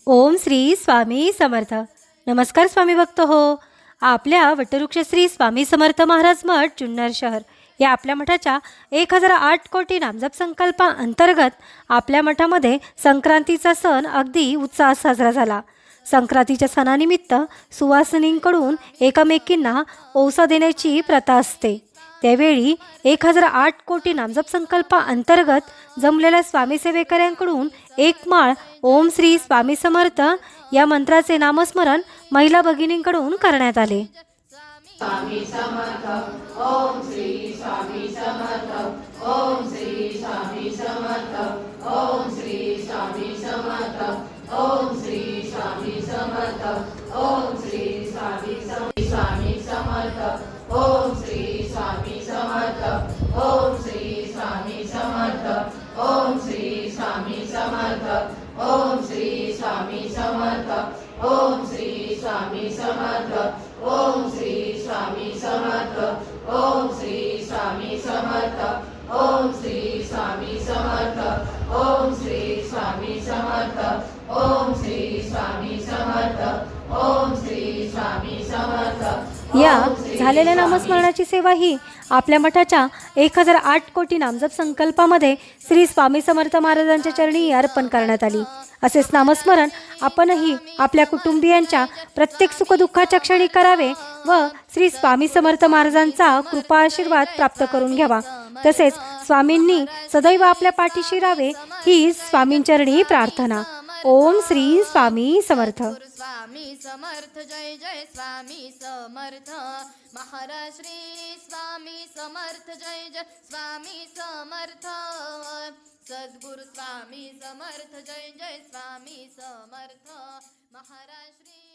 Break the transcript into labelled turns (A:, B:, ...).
A: ओम श्री स्वामी समर्थ. नमस्कार स्वामी भक्त हो. आपल्या वटवृक्ष श्री स्वामी समर्थ महाराज मठ जुन्नर शहर या आपल्या मठाच्या 1008 कोटी नामजप संकल्पा अंतर्गत आपल्या मठामध्ये संक्रांतीचा सण अगदी उत्साहात साजरा झाला. संक्रांतीच्या सणानिमित्त सुवासिनींकडून एकमेकींना ओसा देण्याची प्रथा असते. त्यावेळी 1008 कोटी नामजप संकल्पा अंतर्गत जमलेल्या स्वामी सेवेकऱ्यांकडून एक माळ ओम श्री स्वामी समर्थ या मंत्राचे नामस्मरण महिला भगिनींकडून करण्यात आले.
B: स्वामी समर्थ ओम श्री स्वामी समर्थ ओम श्री स्वामी समर्थ ओम श्री स्वामी समर्थ ओम श्री स्वामी समर्थ ओम श्री स्वामी समर्थ ओम श्री स्वामी समर्थ ओम श्री स्वामी समर्थ ओम श्री स्वामी समर्थ ओम श्री स्वामी समर्थ ओम श्री स्वामी समर्थ ओम श्री स्वामी समर्थ ओम श्री स्वामी समर्थ ओम श्री स्वामी समर्थ ओम श्री स्वामी समर्थ ओम श्री स्वामी समर्थ ओम श्री स्वामी समर्थ.
A: या झालेल्या नामस्मरणाची सेवा ही आपल्या मठाच्या 1008 कोटी नामजप संकल्पामध्ये श्री स्वामी समर्थ महाराजांच्या चरणी अर्पण करण्यात आली. असेच नामस्मरण आपणही आपल्या कुटुंबियांच्या प्रत्येक सुखदुःखाच्या क्षणी करावे व श्री स्वामी समर्थ महाराजांचा कृपा आशीर्वाद प्राप्त करून घ्यावा. तसेच स्वामींनी सदैव आपल्या पाठीशी राहावे ही स्वामींचरणी प्रार्थना. ओम श्री स्वामी समर्थ.
C: स्वामी समर्थ जय जय स्वामी समर्थ महाराज श्री स्वामी समर्थ जय जय स्वामी समर्थ सद्गुरु स्वामी समर्थ जय जय स्वामी समर्थ महाराज श्री